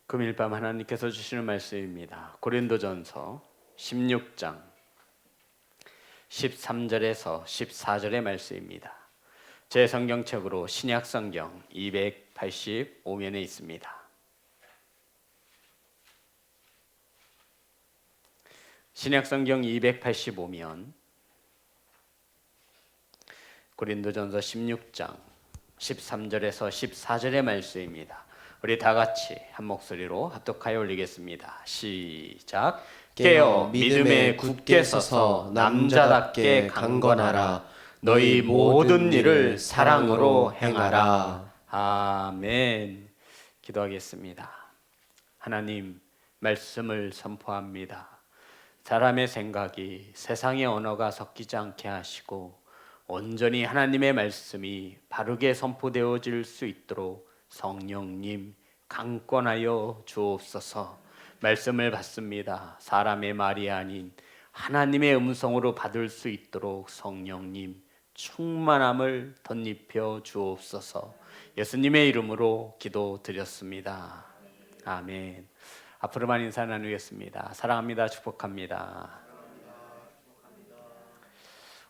금일 밤 하나님께서 주시는 말씀입니다. 고린도전서 16장 13절에서 14절의 말씀입니다. 제 성경책으로 신약성경 285면에 있습니다. 신약성경 285면 고린도전서 16장 13절에서 14절의 말씀입니다. 우리 다 같이 한 목소리로 합독하여 올리겠습니다. 시작. 깨어 믿음에 굳게 서서 남자답게 강건하라. 너희 모든 일을 사랑으로 행하라. 아멘. 기도하겠습니다. 하나님, 말씀을 선포합니다. 사람의 생각이 세상의 언어가 섞이지 않게 하시고 온전히 하나님의 말씀이 바르게 선포되어질 수 있도록 성령님 강권하여 주옵소서. 말씀을 받습니다. 사람의 말이 아닌 하나님의 음성으로 받을 수 있도록 성령님 충만함을 덧입혀 주옵소서. 예수님의 이름으로 기도드렸습니다. 아멘. 앞으로만 인사 나누겠습니다. 사랑합니다. 축복합니다.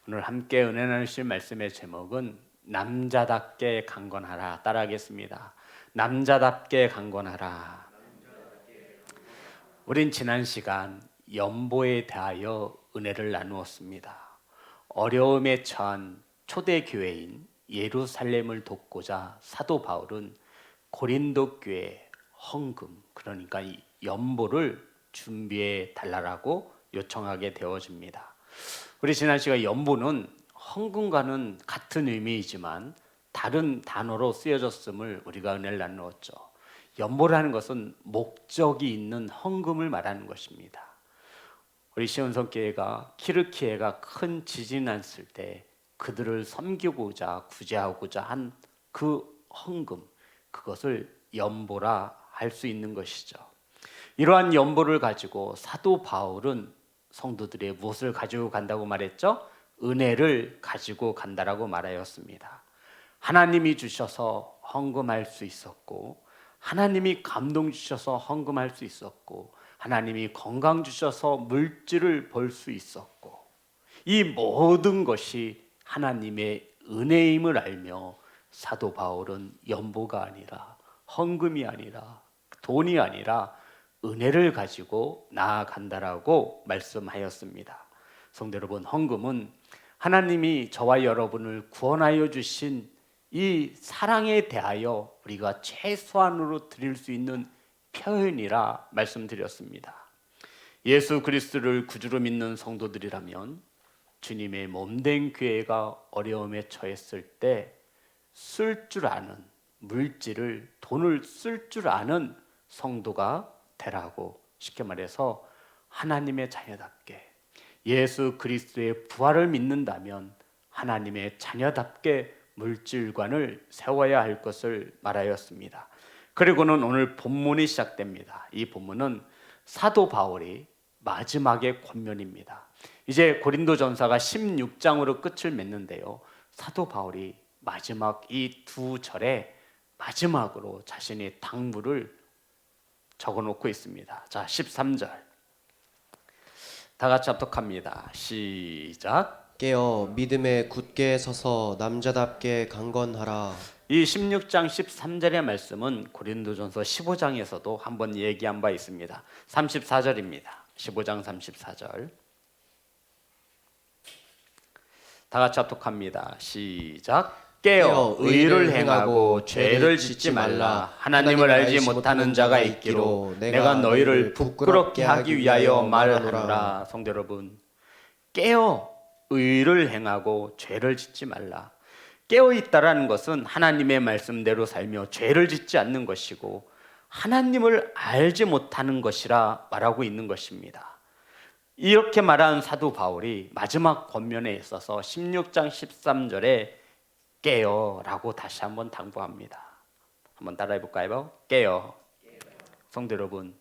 오늘 함께 은혜 나누실 말씀의 제목은 남자답게 강건하라. 따라하겠습니다. 남자답게 강건하라. 우린 지난 시간 연보에 대하여 은혜를 나누었습니다. 어려움에 처한 초대교회인 예루살렘을 돕고자 사도 바울은 고린도 교회에 헌금, 그러니까 이 연보를 준비해 달라고 요청하게 되어집니다. 우리 지난 시간 연보는 헌금과는 같은 의미이지만 다른 단어로 쓰여졌음을 우리가 은혜를 나누었죠. 연보라는 것은 목적이 있는 헌금을 말하는 것입니다. 우리 시온성교회가 키르키에가 큰 지진이 났을 때 그들을 섬기고자 구제하고자 한 그 헌금, 그것을 연보라 할 수 있는 것이죠. 이러한 연보를 가지고 사도 바울은 성도들의 무엇을 가지고 간다고 말했죠? 은혜를 가지고 간다라고 말하였습니다. 하나님이 주셔서 헌금할 수 있었고, 하나님이 감동 주셔서 헌금할 수 있었고, 하나님이 건강 주셔서 물질을 벌 수 있었고, 이 모든 것이 하나님의 은혜임을 알며 사도 바울은 연보가 아니라, 헌금이 아니라, 돈이 아니라 은혜를 가지고 나아간다라고 말씀하였습니다. 성도 여러분, 헌금은 하나님이 저와 여러분을 구원하여 주신 이 사랑에 대하여 우리가 최소한으로 드릴 수 있는 표현이라 말씀드렸습니다. 예수 그리스도를 구주로 믿는 성도들이라면 주님의 몸된 교회가 어려움에 처했을 때 쓸 줄 아는 물질을, 돈을 쓸 줄 아는 성도가 되라고, 쉽게 말해서 하나님의 자녀답게 예수 그리스도의 부활을 믿는다면 하나님의 자녀답게 물질관을 세워야 할 것을 말하였습니다. 그리고는 오늘 본문이 시작됩니다. 이 본문은 사도 바울이 마지막의 권면입니다. 이제 고린도전서가 16장으로 끝을 맺는데요, 사도 바울이 마지막 이 두 절에 마지막으로 자신의 당부를 적어놓고 있습니다. 자, 13절 다 같이 합독합니다. 시작. 깨어 믿음에 굳게 서서 남자답게 강건하라. 이 16장 13절의 말씀은 고린도전서 15장에서도 한번 얘기한 바 있습니다. 34절입니다. 15장 34절 다 같이 합독합니다. 시작. 깨어 의를 행하고 죄를 짓지 말라. 하나님을 알지 못하는 자가 있기로 내가 너희를 부끄럽게 하기 위하여 말하노라. 성도 여러분, 깨어 의를 행하고 죄를 짓지 말라. 깨어 있다라는 것은 하나님의 말씀대로 살며 죄를 짓지 않는 것이고 하나님을 알지 못하는 것이라 말하고 있는 것입니다. 이렇게 말한 사도 바울이 마지막 권면에 있어서 16장 13절에 깨어라고 다시 한번 당부합니다. 한번 따라해 볼까요? 깨어. 성도 여러분,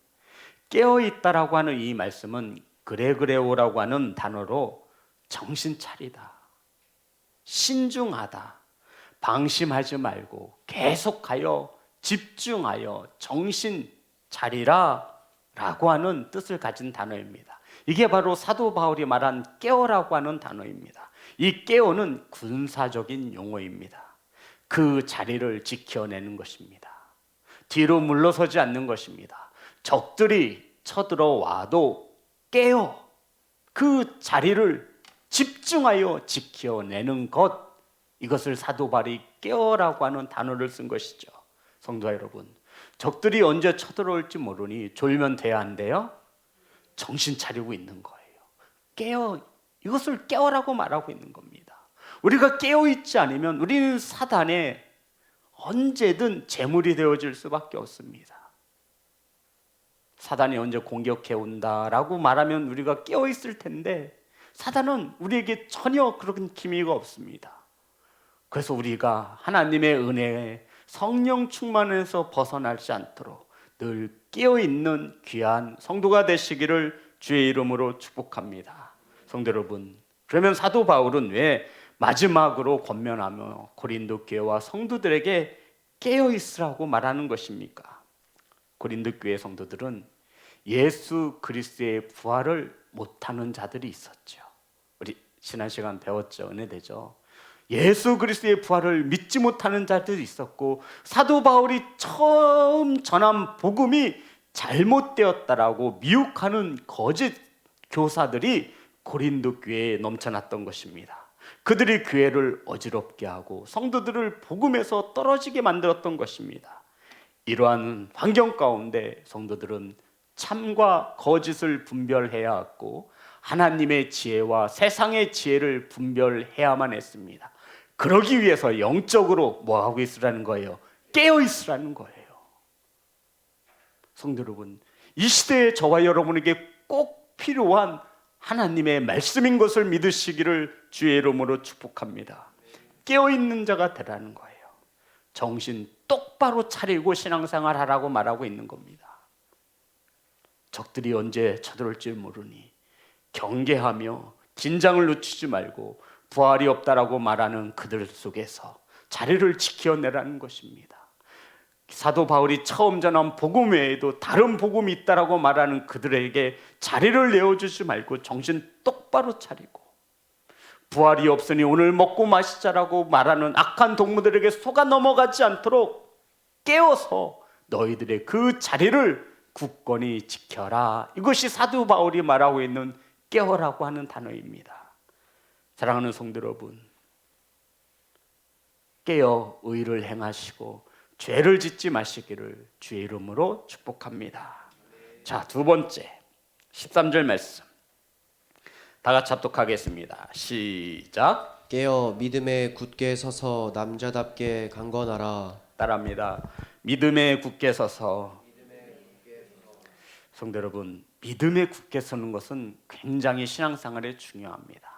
깨어 있다라고 하는 이 말씀은 그레그레오라고 하는 단어로 정신 차리다, 신중하다, 방심하지 말고 계속하여 집중하여 정신 자리라 라고 하는 뜻을 가진 단어입니다. 이게 바로 사도 바울이 말한 깨어라고 하는 단어입니다. 이 깨어는 군사적인 용어입니다. 그 자리를 지켜내는 것입니다. 뒤로 물러서지 않는 것입니다. 적들이 쳐들어와도 깨어 그 자리를 집중하여 지켜내는 것, 이것을 사도 바울이 깨어라고 하는 단어를 쓴 것이죠. 성도 여러분, 적들이 언제 쳐들어올지 모르니 졸면 돼야 한대요. 정신 차리고 있는 거예요. 깨어, 이것을 깨어라고 말하고 있는 겁니다. 우리가 깨어있지 않으면 우리는 사단에 언제든 제물이 되어질 수밖에 없습니다. 사단이 언제 공격해 온다라고 말하면 우리가 깨어있을 텐데 사단은 우리에게 전혀 그런 기미가 없습니다. 그래서 우리가 하나님의 은혜에 성령 충만에서 벗어나지 않도록 늘 깨어있는 귀한 성도가 되시기를 주의 이름으로 축복합니다. 성도 여러분, 그러면 사도 바울은 왜 마지막으로 권면하며 고린도 교회와 성도들에게 깨어있으라고 말하는 것입니까? 고린도 교회 성도들은 예수 그리스도의 부활을 못하는 자들이 있었죠. 우리 지난 시간 배웠죠. 은혜되죠. 예수 그리스도의 부활을 믿지 못하는 자들이 있었고 사도 바울이 처음 전한 복음이 잘못되었다라고 미혹하는 거짓 교사들이 고린도 교회에 넘쳐났던 것입니다. 그들이 교회를 어지럽게 하고 성도들을 복음에서 떨어지게 만들었던 것입니다. 이러한 환경 가운데 성도들은 참과 거짓을 분별해야 했고 하나님의 지혜와 세상의 지혜를 분별해야만 했습니다. 그러기 위해서 영적으로 뭐하고 있으라는 거예요? 깨어 있으라는 거예요. 성도 여러분, 이 시대에 저와 여러분에게 꼭 필요한 하나님의 말씀인 것을 믿으시기를 주의 이름으로 축복합니다. 깨어있는 자가 되라는 거예요. 정신 똑바로 차리고 신앙생활 하라고 말하고 있는 겁니다. 적들이 언제 쳐들어올지 모르니 경계하며 긴장을 늦추지 말고 부활이 없다라고 말하는 그들 속에서 자리를 지켜내라는 것입니다. 사도 바울이 처음 전한 복음 외에도 다른 복음이 있다라고 말하는 그들에게 자리를 내어주지 말고 정신 똑바로 차리고 부활이 없으니 오늘 먹고 마시자라고 말하는 악한 동무들에게 속아 넘어가지 않도록 깨어서 너희들의 그 자리를 굳건히 지켜라. 이것이 사도 바울이 말하고 있는 깨어라고 하는 단어입니다. 사랑하는 성도 여러분, 깨어 의를 행하시고 죄를 짓지 마시기를 주의 이름으로 축복합니다. 자, 두 번째 13절 말씀 다 같이 합독하겠습니다. 시작. 깨어 믿음에 굳게 서서 남자답게 강건하라. 따라합니다. 믿음에 굳게 서서. 성도 여러분, 믿음에 굳게 서는 것은 굉장히 신앙생활에 중요합니다.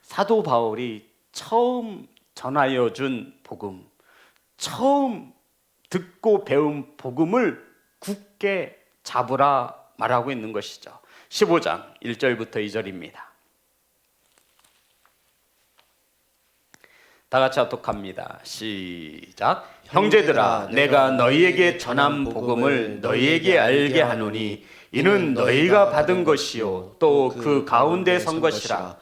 사도 바울이 처음 전하여 준 복음, 처음 듣고 배운 복음을 굳게 잡으라 말하고 있는 것이죠. 15장 1절부터 2절입니다. 다 같이 합독합니다. 시작. 형제들아, 내가 너희에게 전한 복음을 너희에게 알게 하노니 이는 너희가 받은 것이요 또 그 가운데 선 것이라.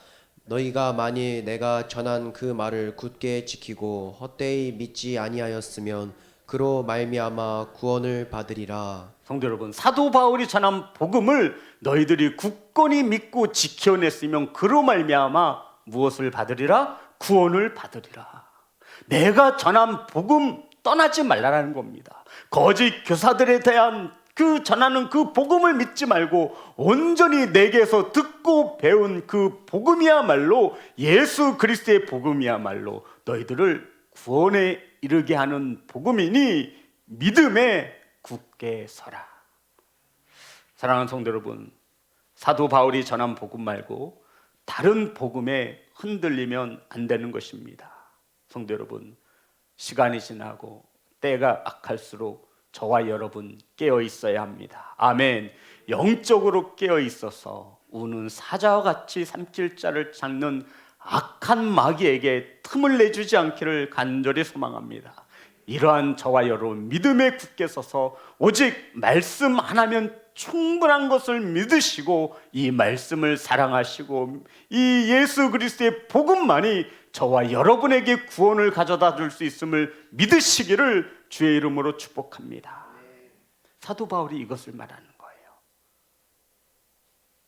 너희가 만일 내가 전한 그 말을 굳게 지키고 헛되이 믿지 아니하였으면 그로 말미암아 구원을 받으리라. 성도 여러분, 사도 바울이 전한 복음을 너희들이 굳건히 믿고 지켜냈으면 그로 말미암아 무엇을 받으리라? 구원을 받으리라. 내가 전한 복음 떠나지 말라라는 겁니다. 거짓 교사들에 대한 그 전하는 그 복음을 믿지 말고 온전히 내게서 듣고 배운 그 복음이야말로 예수 그리스도의 복음이야말로 너희들을 구원에 이르게 하는 복음이니 믿음에 굳게 서라. 사랑하는 성도 여러분, 사도 바울이 전한 복음 말고 다른 복음에 흔들리면 안 되는 것입니다. 성도 여러분, 시간이 지나고 때가 악할수록 저와 여러분 깨어 있어야 합니다. 아멘. 영적으로 깨어 있어서 우는 사자와 같이 삼킬 자를 찾는 악한 마귀에게 틈을 내주지 않기를 간절히 소망합니다. 이러한 저와 여러분 믿음에 굳게 서서 오직 말씀 하나면 충분한 것을 믿으시고 이 말씀을 사랑하시고 이 예수 그리스도의 복음만이 저와 여러분에게 구원을 가져다 줄 수 있음을 믿으시기를 주의 이름으로 축복합니다. 사도 바울이 이것을 말하는 거예요.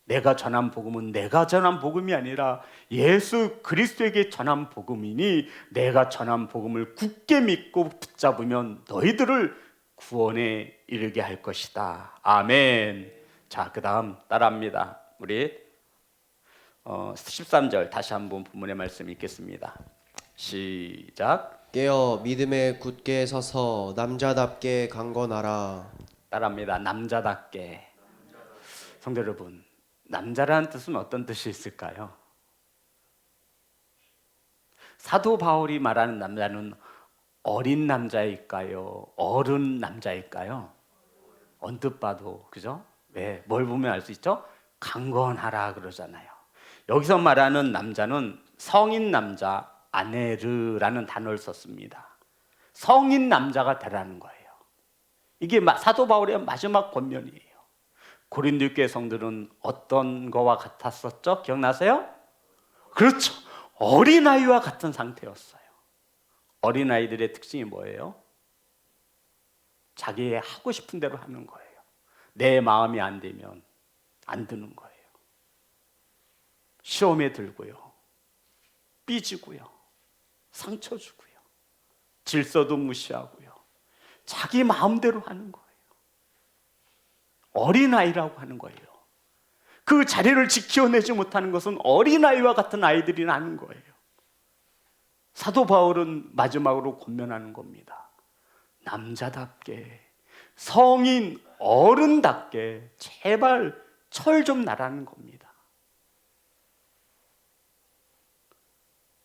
내가 전한 복음은 내가 전한 복음이 아니라 예수 그리스도에게 전한 복음이니 내가 전한 복음을 굳게 믿고 붙잡으면 너희들을 구원에 이르게 할 것이다. 아멘. 자, 그 다음 따라합니다. 우리 13절 다시 한번 본문의 말씀 읽겠습니다. 시작. 깨어 믿음에 굳게 서서 남자답게 강건하라. 따라합니다. 남자답게. 성도 여러분, 남자라는 뜻은 어떤 뜻이 있을까요? 사도 바울이 말하는 남자는 어린 남자일까요? 어른 남자일까요? 언뜻 봐도, 그죠? 왜? 뭘 보면 알 수 있죠? 강건하라 그러잖아요. 여기서 말하는 남자는 성인 남자, 아네르라는 단어를 썼습니다. 성인 남자가 되라는 거예요. 이게 사도 바울의 마지막 권면이에요. 고린도 교회 성들은 어떤 거와 같았었죠? 기억나세요? 그렇죠. 어린아이와 같은 상태였어요. 어린아이들의 특징이 뭐예요? 자기 하고 싶은 대로 하는 거예요. 내 마음이 안 되면 안 드는 거예요. 시험에 들고요, 삐지고요, 상처 주고요, 질서도 무시하고요, 자기 마음대로 하는 거예요. 어린아이라고 하는 거예요. 그 자리를 지켜내지 못하는 것은 어린아이와 같은 아이들이 나는 거예요. 사도 바울은 마지막으로 권면하는 겁니다. 남자답게, 성인 어른답게 제발 철 좀 나라는 겁니다.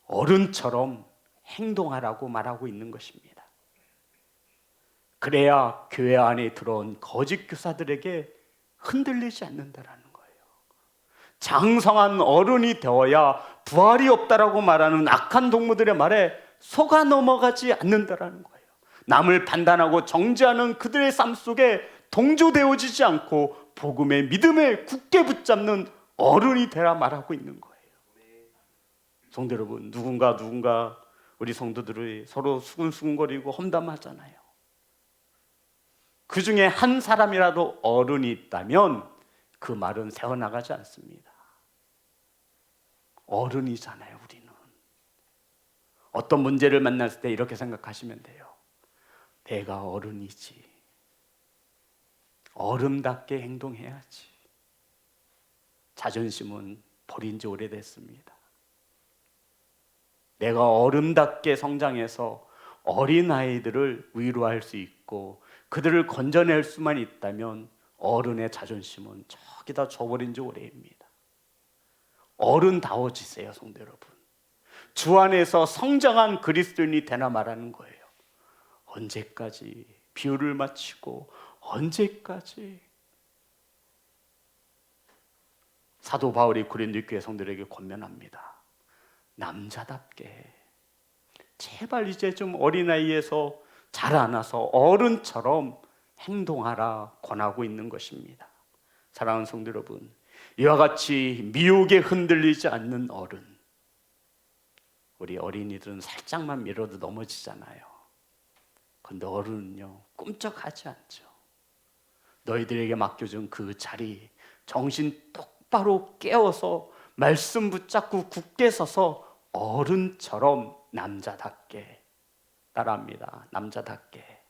어른처럼 행동하라고 말하고 있는 것입니다. 그래야 교회 안에 들어온 거짓 교사들에게 흔들리지 않는다라는 거예요. 장성한 어른이 되어야 부활이 없다라고 말하는 악한 동무들의 말에 속아 넘어가지 않는다라는 거예요. 남을 판단하고 정죄하는 그들의 삶 속에 동조되어지지 않고 복음의 믿음에 굳게 붙잡는 어른이 되라 말하고 있는 거예요. 성도 여러분, 누군가 우리 성도들이 서로 수근수근거리고 험담하잖아요. 그 중에 한 사람이라도 어른이 있다면 그 말은 새어나가지 않습니다. 어른이잖아요, 우리는. 어떤 문제를 만났을 때 이렇게 생각하시면 돼요. 내가 어른이지. 어른답게 행동해야지. 자존심은 버린 지 오래됐습니다. 내가 어른답게 성장해서 어린아이들을 위로할 수 있고 그들을 건져낼 수만 있다면 어른의 자존심은 저기다 줘버린 지 오래입니다. 어른다워지세요, 성도 여러분. 주 안에서 성장한 그리스도인이 되나 말하는 거예요. 언제까지 비유를 마치고 언제까지. 사도 바울이 고린도 교회 성도들에게 권면합니다. 남자답게 제발 이제 좀 어린아이에서 자라나서 어른처럼 행동하라 권하고 있는 것입니다. 사랑하는 성도 여러분, 이와 같이 미혹에 흔들리지 않는 어른. 우리 어린이들은 살짝만 밀어도 넘어지잖아요. 근데 어른은요, 꿈쩍하지 않죠. 너희들에게 맡겨준 그 자리, 정신 똑바로 깨워서 말씀 붙잡고 굳게 서서 어른처럼 남자답게. 따라합니다. 남자답게.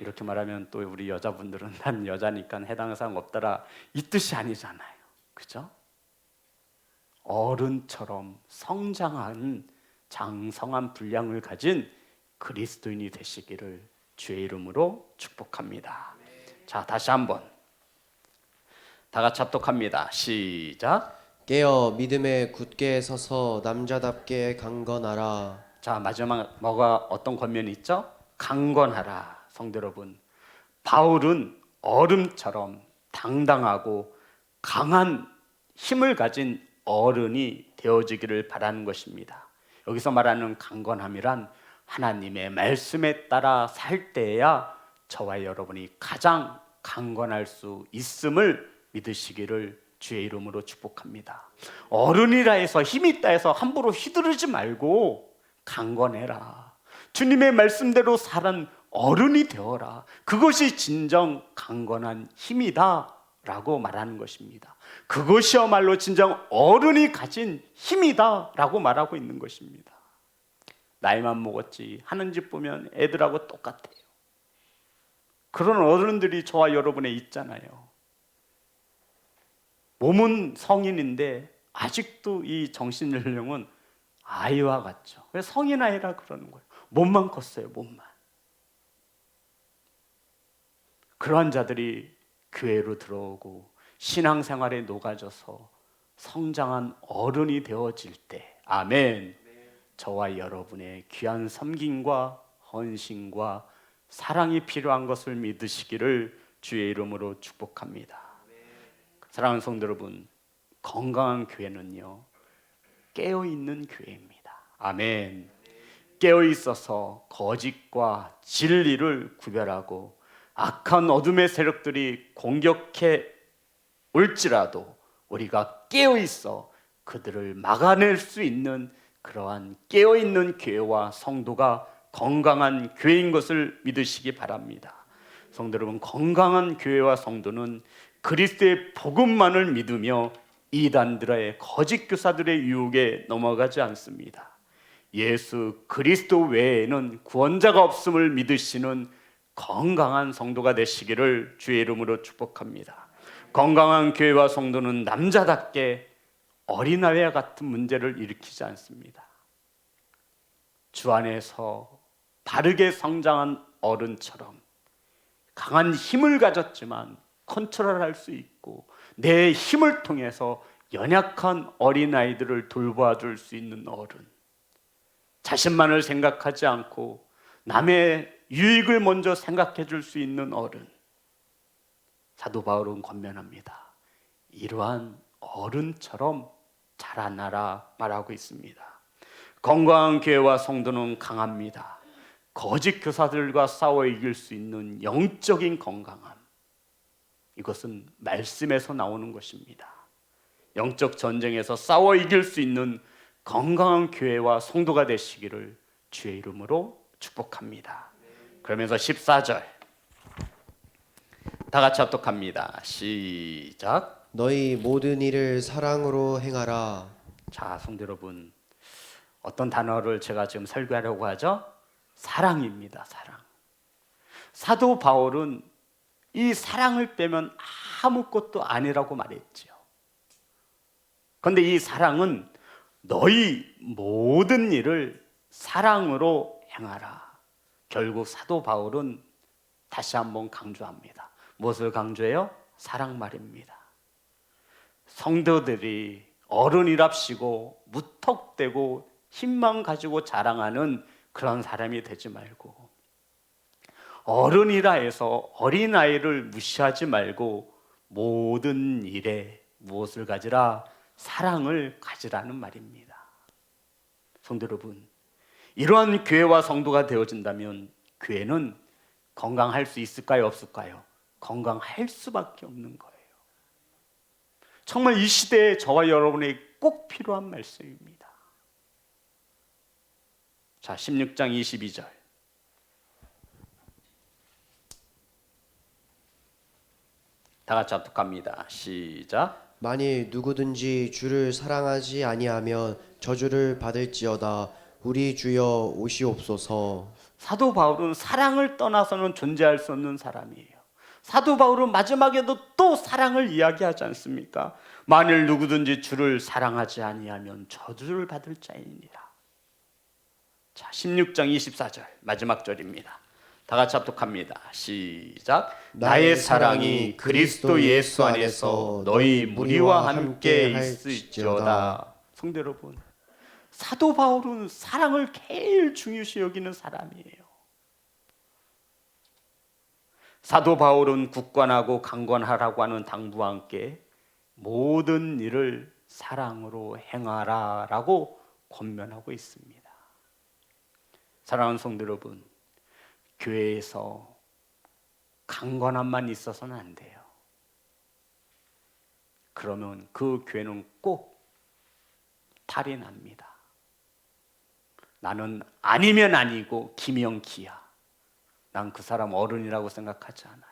이렇게 말하면 또 우리 여자분들은 난 여자니까 해당하는 사람 없더라, 이 뜻이 아니잖아요. 그죠? 어른처럼 성장한 장성한 분량을 가진 그리스도인이 되시기를 주의 이름으로 축복합니다. 자, 다시 한번 다 같이 합독합니다. 시작. 깨어 믿음에 굳게 서서 남자답게 강건하라. 자, 마지막 뭐가 어떤 권면이 있죠? 강건하라. 성도 여러분, 바울은 얼음처럼 당당하고 강한 힘을 가진 어른이 되어지기를 바라는 것입니다. 여기서 말하는 강건함이란 하나님의 말씀에 따라 살 때야 저와 여러분이 가장 강건할 수 있음을 믿으시기를 주의 이름으로 축복합니다. 어른이라 해서 힘이 있다 해서 함부로 휘두르지 말고 강건해라. 주님의 말씀대로 사는 어른이 되어라. 그것이 진정 강건한 힘이다 라고 말하는 것입니다. 그것이야말로 진정 어른이 가진 힘이다 라고 말하고 있는 것입니다. 나이만 먹었지 하는 짓 보면 애들하고 똑같아요. 그런 어른들이 저와 여러분에 있잖아요. 몸은 성인인데 아직도 이 정신연령은 아이와 같죠. 그래서 성인 아이라 그러는 거예요. 몸만 컸어요. 몸만. 그러한 자들이 교회로 들어오고 신앙생활에 녹아져서 성장한 어른이 되어질 때, 아멘, 저와 여러분의 귀한 섬김과 헌신과 사랑이 필요한 것을 믿으시기를 주의 이름으로 축복합니다. 사랑하는 성도 여러분, 건강한 교회는요 깨어있는 교회입니다. 아멘. 깨어있어서 거짓과 진리를 구별하고 악한 어둠의 세력들이 공격해 올지라도 우리가 깨어있어 그들을 막아낼 수 있는 그러한 깨어있는 교회와 성도가 건강한 교회인 것을 믿으시기 바랍니다. 성도 여러분, 건강한 교회와 성도는 그리스도의 복음만을 믿으며 이단들의 거짓 교사들의 유혹에 넘어가지 않습니다. 예수 그리스도 외에는 구원자가 없음을 믿으시는 건강한 성도가 되시기를 주의 이름으로 축복합니다. 건강한 교회와 성도는 남자답게 어린아이와 같은 문제를 일으키지 않습니다. 주 안에서 바르게 성장한 어른처럼 강한 힘을 가졌지만 컨트롤할 수 있고 내 힘을 통해서 연약한 어린아이들을 돌봐줄 수 있는 어른, 자신만을 생각하지 않고 남의 유익을 먼저 생각해 줄 수 있는 어른, 사도 바울은 권면합니다. 이러한 어른처럼 자라나라 말하고 있습니다. 건강한 교회와 성도는 강합니다. 거짓 교사들과 싸워 이길 수 있는 영적인 건강함, 이것은 말씀에서 나오는 것입니다. 영적 전쟁에서 싸워 이길 수 있는 건강한 교회와 성도가 되시기를 주의 이름으로 축복합니다. 그러면서 14절 다 같이 합독합니다. 시작. 너희 모든 일을 사랑으로 행하라. 자, 성도 여러분, 어떤 단어를 제가 지금 설교하려고 하죠? 사랑입니다. 사랑. 사도 바울은 이 사랑을 빼면 아무것도 아니라고 말했죠. 그런데 이 사랑은 너희 모든 일을 사랑으로 행하라. 결국 사도 바울은 다시 한번 강조합니다. 무엇을 강조해요? 사랑 말입니다. 성도들이 어른이랍시고 무턱대고 힘만 가지고 자랑하는 그런 사람이 되지 말고, 어른이라 해서 어린아이를 무시하지 말고 모든 일에 무엇을 가지라? 사랑을 가지라는 말입니다. 성도 여러분, 이러한 교회와 성도가 되어진다면 교회는 건강할 수 있을까요? 없을까요? 건강할 수밖에 없는 거예요. 정말 이 시대에 저와 여러분에게 꼭 필요한 말씀입니다. 자, 16장 22절 다 같이 합독합니다. 시작. 만일 누구든지 주를 사랑하지 아니하면 저주를 받을지어다. 우리 주여 오시옵소서. 사도 바울은 사랑을 떠나서는 존재할 수 없는 사람이에요. 사도 바울은 마지막에도 또 사랑을 이야기하지 않습니까? 만일 누구든지 주를 사랑하지 아니하면 저주를 받을 자이니라. 자, 16장 24절 마지막 절입니다. 다 같이 합독합니다. 시작. 나의 사랑이 그리스도 예수 안에서 너희 무리와 함께 있을지어다. 성도 여러분, 사도 바울은 사랑을 제일 중요시 여기는 사람이에요. 사도 바울은 굳건하고 강건하라고 하는 당부와 함께 모든 일을 사랑으로 행하라라고 권면하고 있습니다. 사랑하는 성도 여러분, 교회에서 강건함만 있어서는 안 돼요. 그러면 그 교회는 꼭 탈이 납니다. 나는 아니면 아니고 기면 기야. 난 그 사람 어른이라고 생각하지 않아요.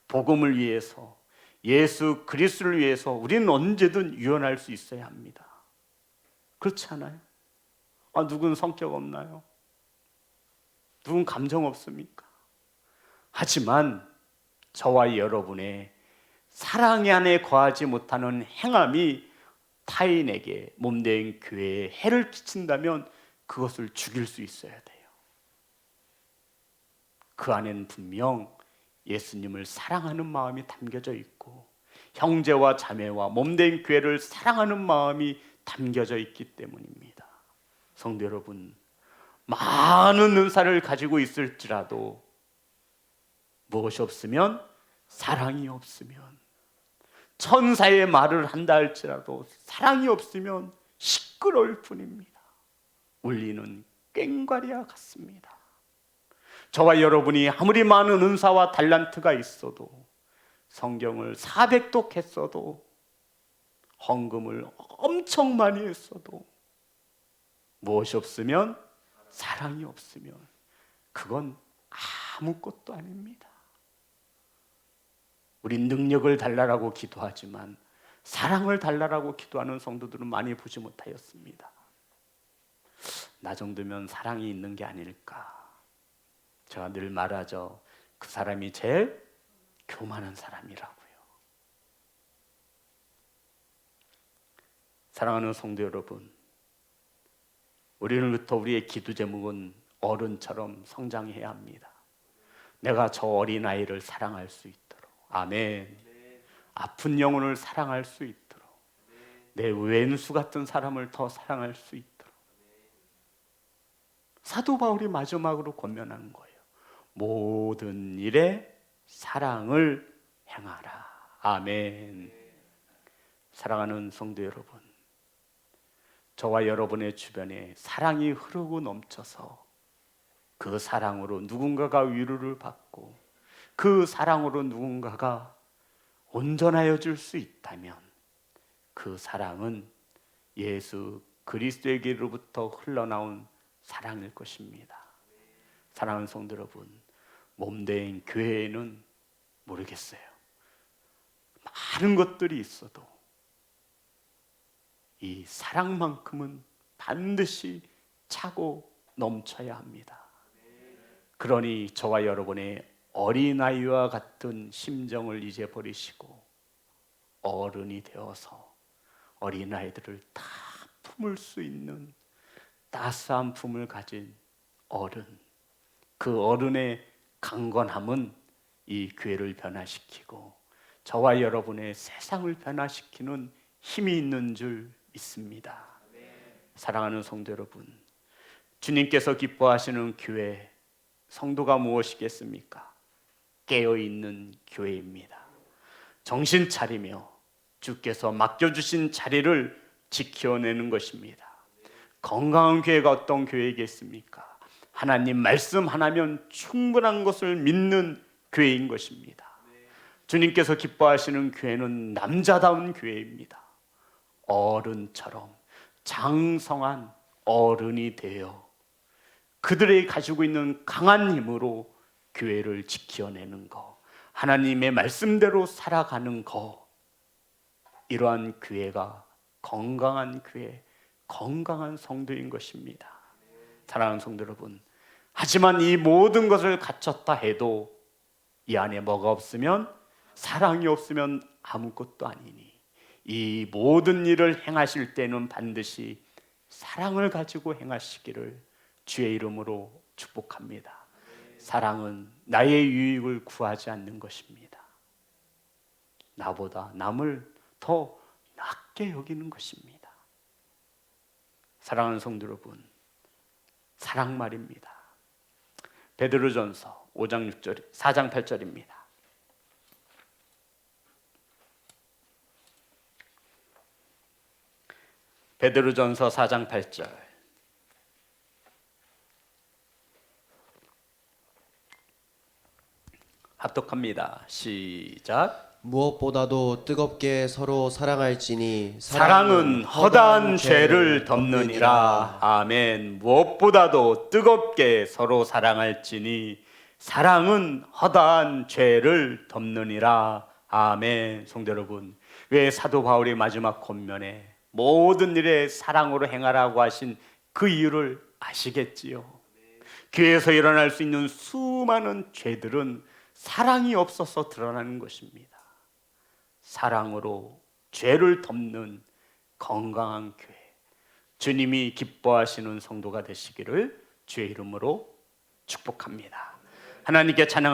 복음을 위해서, 예수 그리스도를 위해서 우리는 언제든 유연할 수 있어야 합니다. 그렇지 않아요? 누군 성격 없나요? 누군 감정 없습니까? 하지만 저와 여러분의 사랑 안에 거하지 못하는 행함이 타인에게, 몸된 교회에 해를 끼친다면 그것을 죽일 수 있어야 돼요. 그 안에는 분명 예수님을 사랑하는 마음이 담겨져 있고 형제와 자매와 몸된 교회를 사랑하는 마음이 담겨져 있기 때문입니다. 성도 여러분, 많은 은사를 가지고 있을지라도 무엇이 없으면, 사랑이 없으면, 천사의 말을 한다 할지라도 사랑이 없으면 시끄러울 뿐입니다. 울리는 꽹과리와 같습니다. 저와 여러분이 아무리 많은 은사와 달란트가 있어도, 성경을 400독 했어도, 헌금을 엄청 많이 했어도 무엇이 없으면, 사랑이 없으면 그건 아무것도 아닙니다. 우린 능력을 달라라고 기도하지만 사랑을 달라라고 기도하는 성도들은 많이 보지 못하였습니다. 나 정도면 사랑이 있는 게 아닐까. 제가 늘 말하죠. 그 사람이 제일 교만한 사람이라고요. 사랑하는 성도 여러분, 우리로부터 우리의 기도 제목은 어른처럼 성장해야 합니다. 내가 저 어린아이를 사랑할 수 있도록, 아멘. 아픈 영혼을 사랑할 수 있도록, 내 왼수 같은 사람을 더 사랑할 수 있도록. 사도 바울이 마지막으로 권면하는 거예요. 모든 일에 사랑을 행하라. 아멘. 사랑하는 성도 여러분, 저와 여러분의 주변에 사랑이 흐르고 넘쳐서 그 사랑으로 누군가가 위로를 받고 그 사랑으로 누군가가 온전하여 줄 수 있다면 그 사랑은 예수 그리스도에게로부터 흘러나온 사랑일 것입니다. 사랑하는 성도 여러분, 몸된 교회에는 모르겠어요. 많은 것들이 있어도 이 사랑만큼은 반드시 차고 넘쳐야 합니다. 그러니 저와 여러분의 어린아이와 같은 심정을 이제 버리시고 어른이 되어서 어린아이들을 다 품을 수 있는 따스한 품을 가진 어른, 그 어른의 강건함은 이 교회를 변화시키고 저와 여러분의 세상을 변화시키는 힘이 있는 줄 믿습니다. 사랑하는 성도 여러분, 주님께서 기뻐하시는 교회, 성도가 무엇이겠습니까? 깨어있는 교회입니다. 정신 차리며 주께서 맡겨주신 자리를 지켜내는 것입니다. 건강한 교회가 어떤 교회이겠습니까? 하나님 말씀 하나면 충분한 것을 믿는 교회인 것입니다. 주님께서 기뻐하시는 교회는 남자다운 교회입니다. 어른처럼 장성한 어른이 되어 그들이 가지고 있는 강한 힘으로 교회를 지켜내는 것, 하나님의 말씀대로 살아가는 것, 이러한 교회가 건강한 교회, 건강한 성도인 것입니다. 사랑하는 성도 여러분, 하지만 이 모든 것을 갖췄다 해도 이 안에 뭐가 없으면, 사랑이 없으면 아무것도 아니니 이 모든 일을 행하실 때는 반드시 사랑을 가지고 행하시기를 주의 이름으로 축복합니다. 사랑은 나의 유익을 구하지 않는 것입니다. 나보다 남을 더 낮게 여기는 것입니다. 사랑하는 성도 여러분, 사랑 말입니다. 베드로전서 5장 6절, 4장 8절입니다. 베드로전서 4장 8절. 합독합니다. 시작. 무엇보다도 뜨겁게 서로 사랑할지니 사랑은 허다한 죄를 덮느니라. 아멘. 무엇보다도 뜨겁게 서로 사랑할지니 사랑은 허다한 죄를 덮느니라. 아멘. 성도 여러분, 왜 사도 바울이 마지막 권면에 모든 일에 사랑으로 행하라고 하신 그 이유를 아시겠지요? 교회에서 일어날 수 있는 수많은 죄들은 사랑이 없어서 드러나는 것입니다. 사랑으로 죄를 덮는 건강한 교회, 주님이 기뻐하시는 성도가 되시기를 주의 이름으로 축복합니다. 하나님께 찬양